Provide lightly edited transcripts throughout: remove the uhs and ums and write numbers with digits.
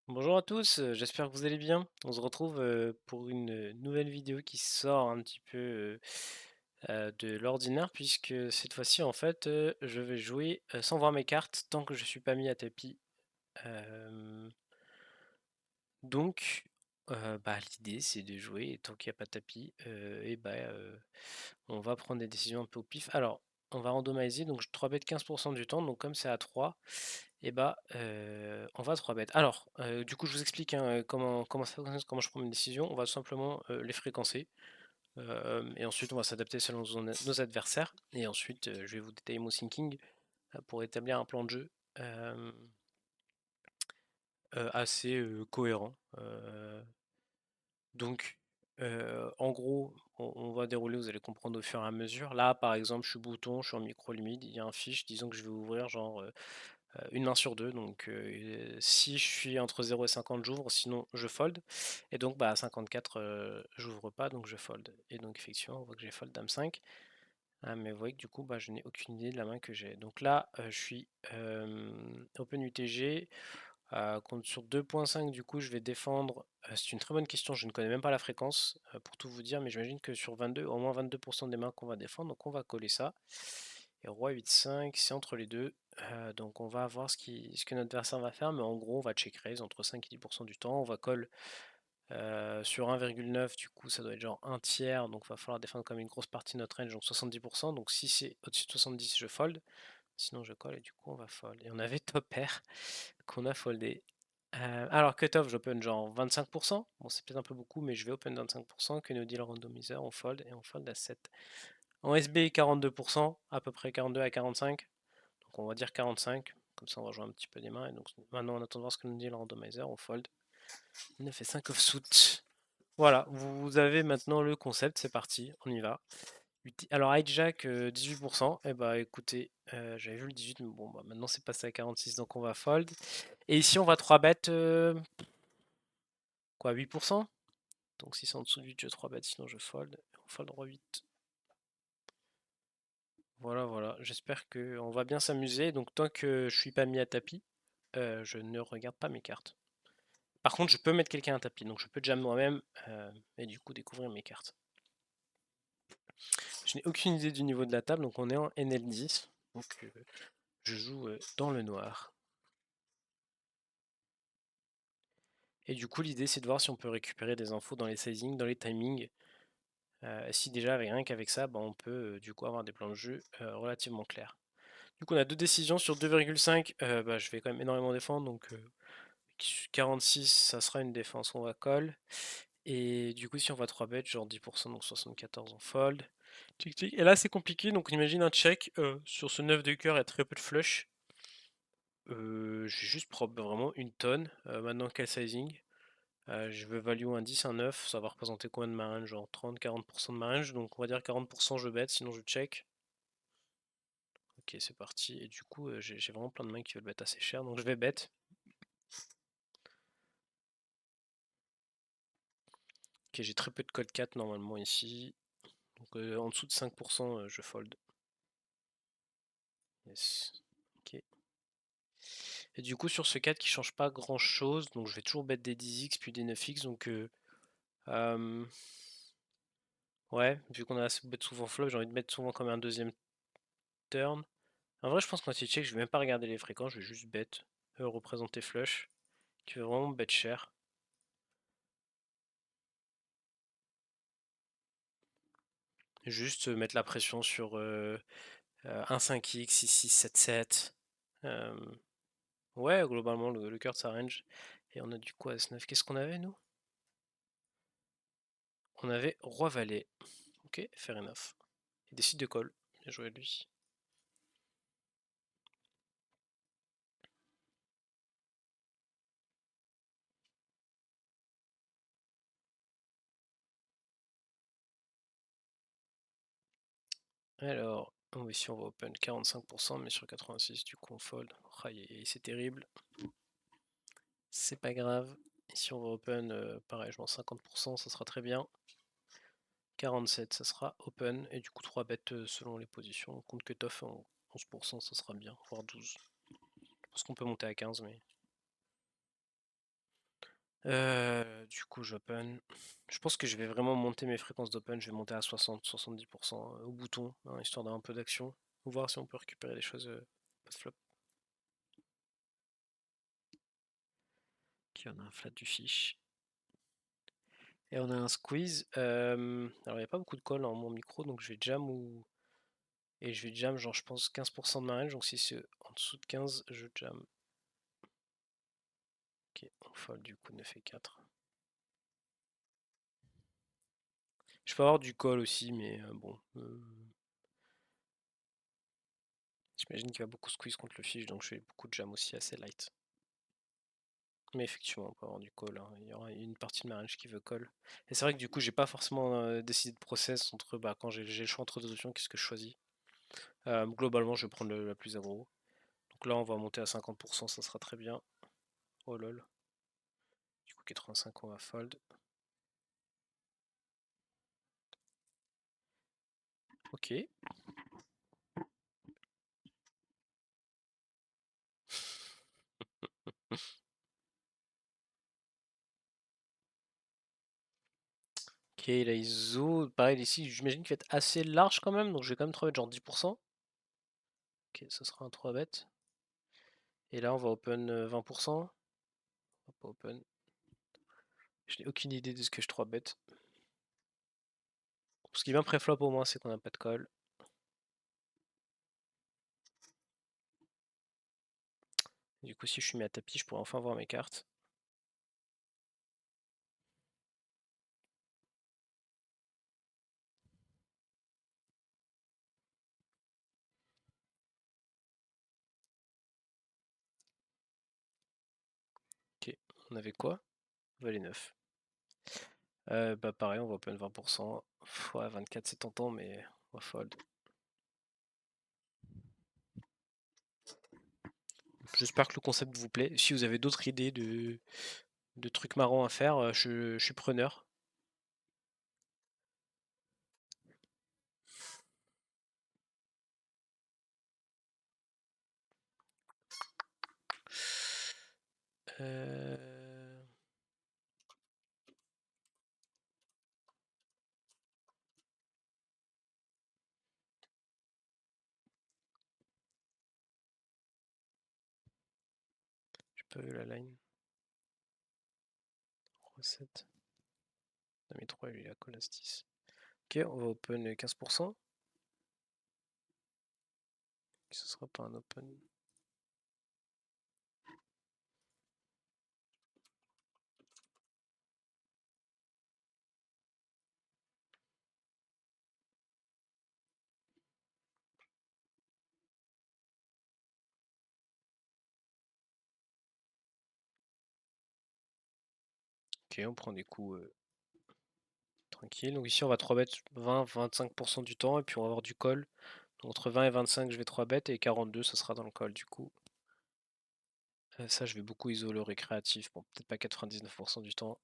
Bonjour à tous, j'espère que vous allez bien. On se retrouve pour une nouvelle vidéo qui sort un petit peu de l'ordinaire puisque cette fois-ci en fait je vais jouer sans voir mes cartes tant que je suis pas mis à tapis. Euh, donc l'idée c'est de jouer et tant qu'il n'y a pas de tapis on va prendre des décisions un peu au pif. Alors on va randomiser donc je 3 bêtes 15% du temps donc comme c'est à 3. On va 3 bêtes. Alors, du coup, je vous explique hein, comment ça fonctionne, comment je prends mes décisions. On va tout simplement les fréquencer. Et ensuite, on va s'adapter selon nos adversaires. Et ensuite, je vais vous détailler mon thinking pour établir un plan de jeu euh, assez cohérent. Donc, en gros, on va dérouler, vous allez comprendre au fur et à mesure. Là, par exemple, je suis bouton, je suis en micro limite, il y a un fiche, disons que je vais ouvrir genre une main sur deux. Donc si je suis entre 0 et 50, j'ouvre, sinon je fold. Et donc à 54, j'ouvre pas, donc je fold. Et donc effectivement, on voit que j'ai fold dame 5. Ah, mais vous voyez que du coup, je n'ai aucune idée de la main que j'ai. Donc là, je suis open UTG. Contre sur 2.5, du coup, je vais défendre. C'est une très bonne question, je ne connais même pas la fréquence pour tout vous dire, mais j'imagine que sur 22, au moins 22% des mains qu'on va défendre, donc on va coller ça. Et roi 8-5, c'est entre les deux. Donc on va voir ce que notre adversaire va faire, mais en gros, on va check raise entre 5 et 10% du temps. On va call sur 1,9, du coup, ça doit être genre un tiers, donc il va falloir défendre comme une grosse partie de notre range, donc 70%. Donc si c'est au-dessus de 70, je fold. Sinon, je colle et du coup, on va fold. Et on avait top pair qu'on a foldé. Alors, cutoff, j'open genre 25%. Bon, c'est peut-être un peu beaucoup, mais je vais open 25%. Que nous dit le randomizer, on fold et on fold à 7. En SB, 42%, à peu près 42 à 45. Donc, on va dire 45. Comme ça, on va jouer un petit peu des mains. Et donc, maintenant, on attend de voir ce que nous dit le randomizer. On fold. 9 et 5 offsuit. Voilà, vous avez maintenant le concept. C'est parti, on y va. Alors, hijack 18%. Eh bah, écoutez, j'avais vu le 18, mais bon, maintenant c'est passé à 46, donc on va fold. Et ici, on va 3 bet quoi, 8%. Donc si c'est en dessous de 8, je 3 bet, sinon je fold. On fold roi 8. Voilà, voilà. J'espère qu'on va bien s'amuser. Donc tant que je suis pas mis à tapis, je ne regarde pas mes cartes. Par contre, je peux mettre quelqu'un à tapis, donc je peux jam moi-même et du coup découvrir mes cartes. Je n'ai aucune idée du niveau de la table, donc on est en NL10. Donc je joue dans le noir. Et du coup, l'idée c'est de voir si on peut récupérer des infos dans les sizing, dans les timings. Si déjà, rien qu'avec ça, on peut du coup avoir des plans de jeu relativement clairs. Du coup, on a deux décisions sur 2,5. Je vais quand même énormément défendre. Donc 46, ça sera une défense. On va call. Et du coup, si on va 3 bêtes, genre 10%, donc 74, on fold. Tic, tic. Et là, c'est compliqué. Donc on imagine un check sur ce 9 de cœur et très peu de flush. J'ai juste vraiment une tonne. Maintenant, quel sizing? Je veux value un 10, un 9. Ça va représenter combien de ma range? Genre 30-40% de ma range. Donc on va dire 40% je bet, sinon je check. Ok, c'est parti. Et du coup, j'ai vraiment plein de mains qui veulent bet assez cher, donc je vais bet. Ok, j'ai très peu de code 4 normalement ici. Donc en dessous de 5%, je fold. Yes. Ok. Et du coup, sur ce 4 qui change pas grand chose, donc je vais toujours bet des 10x puis des 9x. Donc, ouais, vu qu'on a assez bet souvent flop, j'ai envie de mettre souvent comme un deuxième turn. En vrai, je pense qu'en check, je vais même pas regarder les fréquences, je vais juste bet. Représenter flush, qui veut vraiment bet cher. Juste mettre la pression sur 1 5x, 6 6 7 7. Ouais, globalement, le cœur de sa range. Et on a du coup As-9. Qu'est-ce qu'on avait, nous? On avait Roi-Valet. Ok, fair enough. Il décide de call. Bien joué lui. Alors, oh, ici on va open 45%, mais sur 86, du coup on fold. Aïe, c'est terrible. C'est pas grave. Ici on va open, pareil, je mets 50%, ça sera très bien. 47, ça sera open. Et du coup 3 bêtes selon les positions. Compte cutoff en 11%, ça sera bien, voire 12. Je pense qu'on peut monter à 15, mais Du coup, j'open. Je pense que je vais vraiment monter mes fréquences d'open. Je vais monter à 60-70% au bouton, hein, histoire d'avoir un peu d'action. Ou voir si on peut récupérer des choses post-flop. Ok, on a un flat du fish. Et on a un squeeze. Alors, il n'y a pas beaucoup de call dans mon micro, donc je vais jam ou. Et je vais jam, genre, je pense 15% de ma range. Donc, si c'est en dessous de 15, je jam. Ok, on fold du coup 9 et 4. Je peux avoir du call aussi, mais bon. J'imagine qu'il va beaucoup squeeze contre le fish, donc je fais beaucoup de jam aussi assez light. Mais effectivement, on peut avoir du call, hein. Il y aura une partie de ma range qui veut call. Et c'est vrai que du coup, j'ai pas forcément décidé de process entre quand j'ai le choix entre deux options, qu'est-ce que je choisis. Globalement, je vais prendre la plus aggro. Donc là, on va monter à 50%, ça sera très bien. Oh lol. Du coup, 85, on va fold. Ok. Ok, la ISO, pareil ici, j'imagine qu'il va être assez large quand même, donc je vais quand même 3 bet genre 10%. Ok, ça sera un 3 bet. Et là, on va open 20%. On va pas open. Je n'ai aucune idée de ce que je 3 bet. Ce qui est bien pré-flop au moins, c'est qu'on n'a pas de call. Du coup, si je suis mis à tapis, je pourrais enfin voir mes cartes. Ok, on avait quoi? Valet 9. Bah pareil, on va open 20%. Ouais, 24 c'est tentant, mais on va fold. J'espère que le concept vous plaît. Si vous avez d'autres idées de trucs marrants à faire, je suis preneur. Euh, J'ai pas vu la line. Recette. Dame 3, il a call as 10. Ok, on va open 15%. Ce sera pas un open. Ok, on prend des coups tranquilles. Donc ici, on va 3 bet 20-25% du temps, et puis on va avoir du call. Donc entre 20 et 25, je vais 3 bet, et 42, ça sera dans le call du coup. Ça, je vais beaucoup isoler au récréatif. Bon, peut-être pas 99% du temps.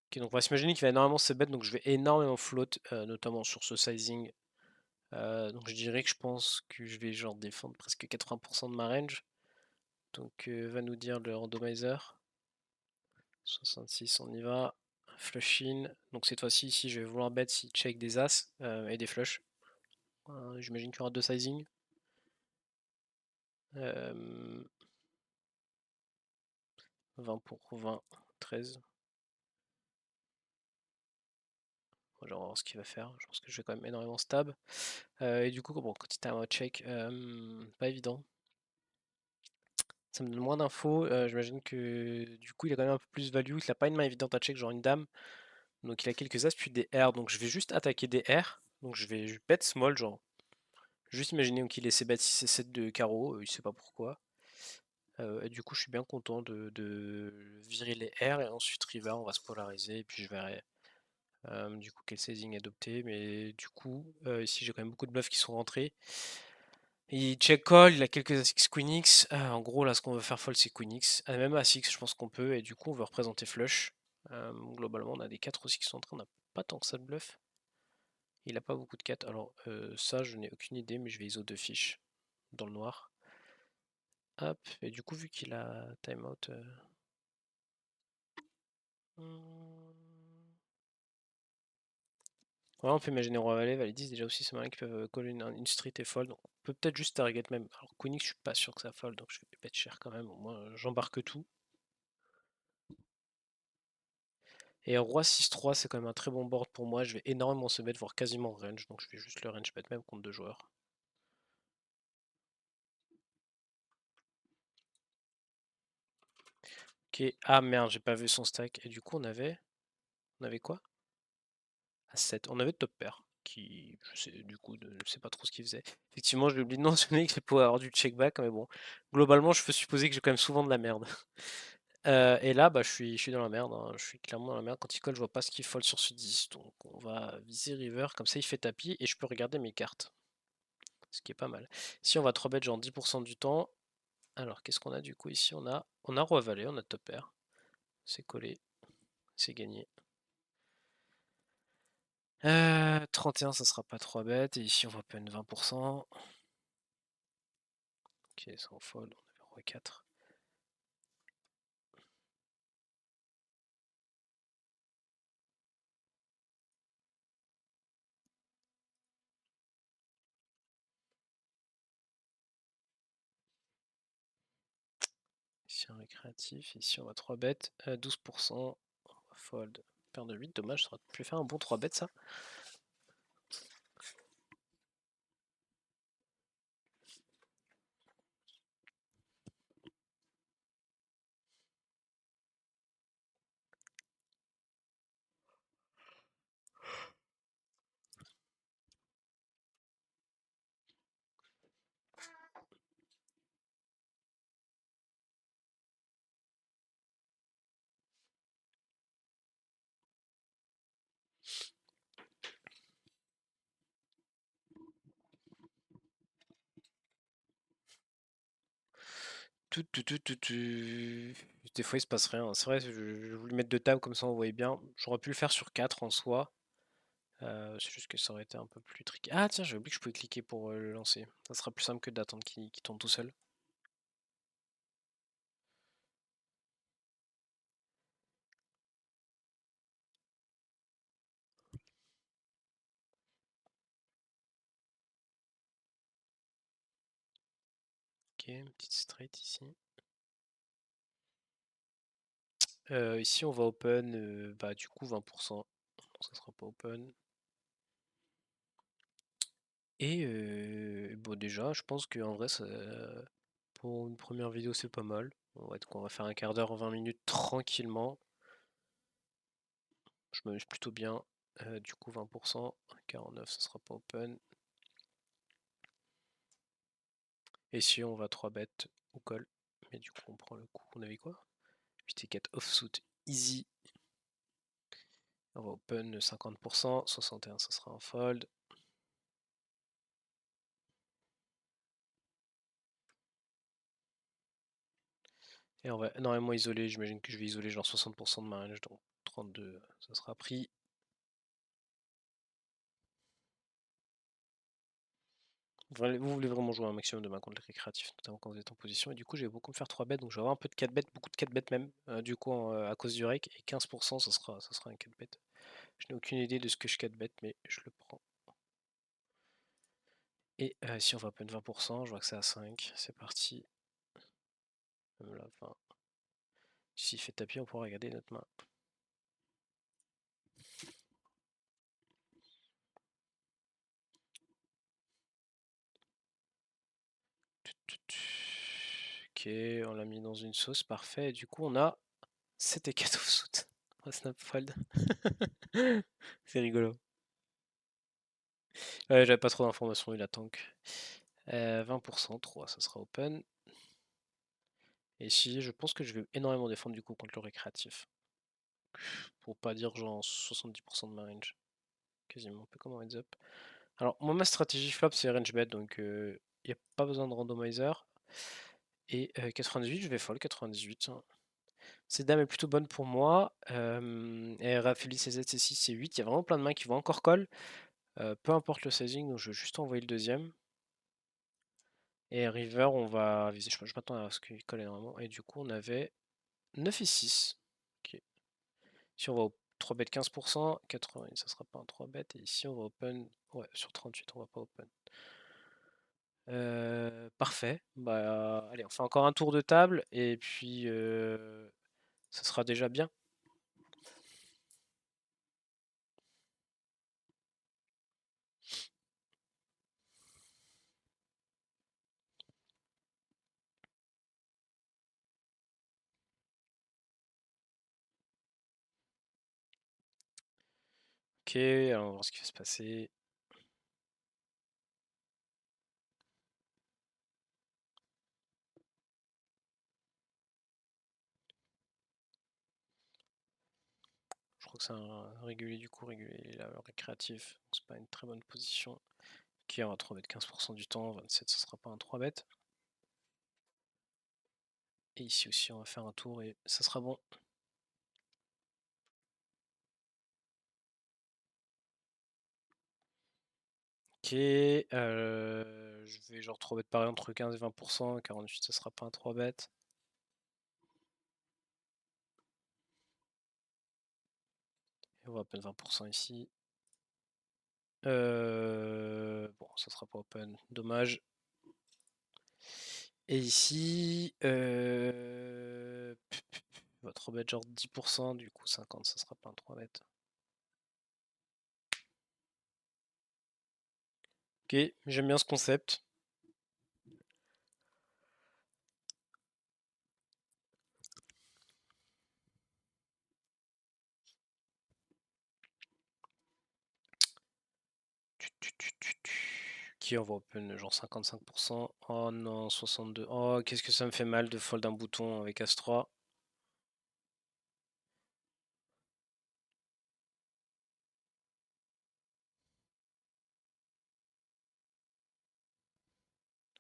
Ok, donc on va s'imaginer qu'il va énormément se bet, donc je vais énormément float, notamment sur ce sizing. Donc je dirais que je pense que je vais genre défendre presque 80% de ma range. Donc va nous dire le randomizer. 66, on y va. Flush in. Donc cette fois-ci, ici, je vais vouloir bet si check des as et des flush. J'imagine qu'il y aura deux sizing. 20 pour 20, 13. On va voir ce qu'il va faire. Je pense que je vais quand même énormément stab. Et du coup, bon, quand il à check, pas évident. Ça me donne moins d'infos. J'imagine que du coup, il a quand même un peu plus value. Il a pas une main évidente à check, genre une dame. Donc il a quelques as puis des R. Donc je vais juste attaquer des R. Donc je vais bet small, genre. Juste imaginer qu'il essaie bet 6 et 7 de carreau. Il sait pas pourquoi. Et du coup, je suis bien content de virer les R. Et ensuite, river, on va se polariser. Et puis je verrai du coup quel sizing adopter. Mais du coup, ici, j'ai quand même beaucoup de bluffs qui sont rentrés. Il check call, il a quelques As-X Queen X. En gros, là, ce qu'on veut faire fold, c'est Queen X. Même As-X, je pense qu'on peut. Et du coup, on veut représenter flush. Globalement, on a des 4 aussi qui sont entrés. On n'a pas tant que ça de bluff. Il a pas beaucoup de 4. Alors, ça, je n'ai aucune idée, mais je vais ISO 2 fiches dans le noir. Hop, et du coup, vu qu'il a timeout. Ouais, on peut imaginer Roi Valet, Valet 10 déjà aussi, c'est malin qui peuvent coller une street et fold. Donc, on peut peut-être juste target même. Alors, Queen X, je suis pas sûr que ça fold, donc je vais bet cher quand même. Au moins, j'embarque tout. Et Roi 6-3, c'est quand même un très bon board pour moi. Je vais énormément se mettre, voire quasiment range, donc je vais juste le range bet même contre deux joueurs. Ok, ah merde, j'ai pas vu son stack. Et du coup, on avait quoi? À 7. On avait top pair, qui, je sais, du coup, ne sais pas trop ce qu'il faisait. Effectivement, j'ai oublié de mentionner que j'ai pouvais avoir du check back, mais bon, globalement, je peux supposer que j'ai quand même souvent de la merde. Et là, bah, je suis dans la merde, hein. Je suis clairement dans la merde. Quand il colle, je vois pas ce qu'il fold sur ce 10, donc on va viser river, comme ça il fait tapis, et je peux regarder mes cartes, ce qui est pas mal. Si on va 3 bet genre 10% du temps, alors qu'est-ce qu'on a du coup ici? On a roi valet, on a top pair, c'est collé, c'est gagné. 31, ça sera pas 3 bêtes. Et ici, on va peine 20%. Ok, ça en fold. On avait roi 4. Ici, un récréatif. Ici, on va 3 bêtes. 12%. On va fold. Paire de 8. Dommage, ça aurait pu faire un bon 3 bêtes, ça. Des fois, il se passe rien. C'est vrai, je voulais mettre deux tables comme ça, on voyait bien. J'aurais pu le faire sur 4 en soi. C'est juste que ça aurait été un peu plus tricky. Ah, tiens, j'ai oublié que je pouvais cliquer pour le lancer. Ça sera plus simple que d'attendre qu'il tourne tout seul. Ok, une petite straight ici. Ici, on va open, bah, du coup, 20%. Donc, ça sera pas open. Et bon, déjà, je pense qu'en vrai, pour une première vidéo, c'est pas mal. On va faire un quart d'heure, 20 minutes tranquillement. Je m'amuse plutôt bien. Du coup, 20%, 49, ça sera pas open. Et si on va 3 bêtes ou call. Mais du coup, on prend le coup. On avait quoi? 8 et 4 offsuit, easy. On va open 50%, 61, ça sera un fold. Et on va énormément isoler. J'imagine que je vais isoler genre 60% de ma range, donc 32, ça sera pris. Vous voulez vraiment jouer un maximum de mains contre les récréatifs, notamment quand vous êtes en position. Et du coup, je vais beaucoup me faire 3 bêtes, donc je vais avoir un peu de 4 bêtes, beaucoup de 4 bêtes même, du coup, à cause du rec. Et 15%, ça sera un 4 bêtes. Je n'ai aucune idée de ce que je 4 bêtes, mais je le prends. Et si on va open 20%, je vois que c'est à 5. C'est parti. Même là, 20. S'il fait tapis, on pourra regarder notre main. Ok, on l'a mis dans une sauce, parfait. Et du coup, on a 7 et 4 offsuit. On va snap fold. C'est rigolo. Ouais, j'avais pas trop d'informations, il a tank. 20%, 3, ça sera open. Et si, je pense que je vais énormément défendre du coup contre le récréatif. Pour pas dire genre 70% de ma range. Quasiment, un peu comme un heads up. Alors, moi, ma stratégie flop, c'est range bet, donc il n'y a pas besoin de randomizer. Et 98, je vais fold 98. Cette dame est plutôt bonne pour moi. Et Raphaël CZ, C6, C8. Il y a vraiment plein de mains qui vont encore call. Peu importe le sizing, donc je vais juste envoyer le deuxième. Et river, on va viser. Je m'attends à ce qu'il colle énormément. Et du coup, on avait 9 et 6. Ok. Si on va au 3 bet 15%, 80, ça sera pas un 3 bet. Et ici, on va open. Ouais, sur 38, on va pas open. Parfait. Bah, allez, on fait encore un tour de table. Et puis, ça sera déjà bien. Ok, alors on va voir ce qui va se passer. Je crois que c'est un régulier du coup, régulier là, récréatif. C'est pas une très bonne position. Ok, on va 3 bet 15% du temps. 27, ça sera pas un 3 bet. Et ici aussi, on va faire un tour et ça sera bon. Ok, je vais genre 3 bet pareil entre 15 et 20%. 48, ça sera pas un 3 bet. Et on va open 20% ici. Bon, ça sera pas open, dommage. Et ici, on va 3 bet genre 10%, du coup 50, ça sera pas un 3 bet. Ok, j'aime bien ce concept. Qui on va open genre 55%. Oh non, 62. Oh, qu'est-ce que ça me fait mal de fold un bouton avec As-3.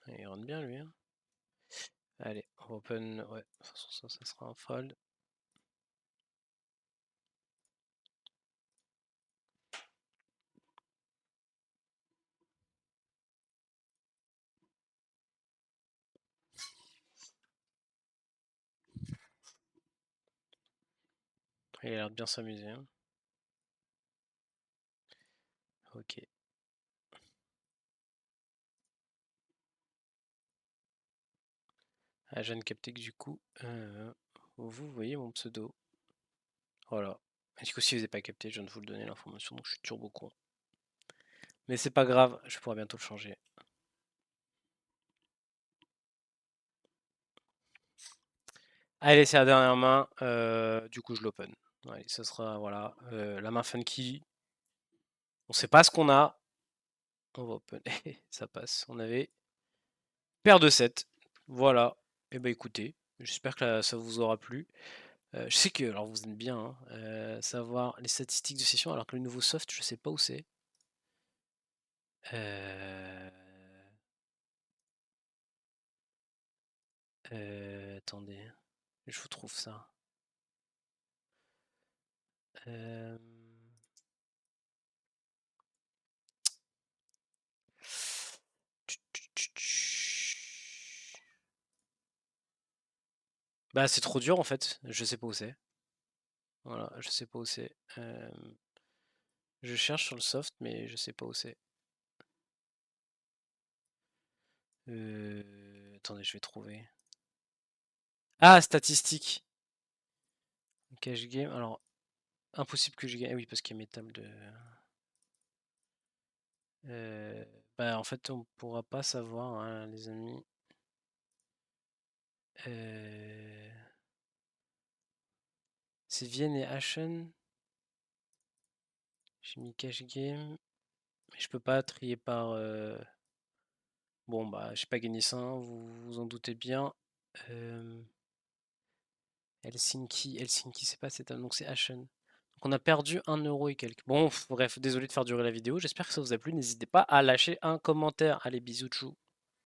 Il rentre bien lui. Hein. Allez, on va open. Ouais, de toute façon, ça sera un fold. Il a l'air de bien s'amuser. Hein. Ok. Ah, je viens de capter que du coup, vous voyez mon pseudo. Voilà. Et du coup, si vous n'avez pas capté, je viens de vous le donner l'information, donc je suis turbo con. Mais c'est pas grave, je pourrai bientôt le changer. Allez, c'est la dernière main. Du coup, je l'open. Allez, ce sera voilà la main funky. On sait pas ce qu'on a. On va open. Ça passe. On avait paire de 7. Voilà. Et bah écoutez, j'espère que ça vous aura plu. Je sais que alors vous aimez bien hein, savoir les statistiques de session, alors que le nouveau soft, je sais pas où c'est. Euh, attendez, je vous trouve ça. Euh, Bah c'est trop dur en fait, je sais pas où c'est. Voilà, je sais pas où c'est. Je cherche sur le soft, mais je sais pas où c'est. Attendez, je vais trouver. Ah, statistiques. Cash game. Alors, impossible que je gagne. Oui, parce qu'il y a mes tables de. Bah, en fait, on pourra pas savoir, hein, les amis. C'est Vienne et Aachen. J'ai mis cash game. Mais je peux pas trier par. Bon, bah, j'ai pas gagné ça, hein, vous vous en doutez bien. Helsinki, Helsinki, c'est pas cette donc c'est Aachen. Donc on a perdu 1 € et quelques. Bon, bref, désolé de faire durer la vidéo. J'espère que ça vous a plu. N'hésitez pas à lâcher un commentaire. Allez, bisous, tchou.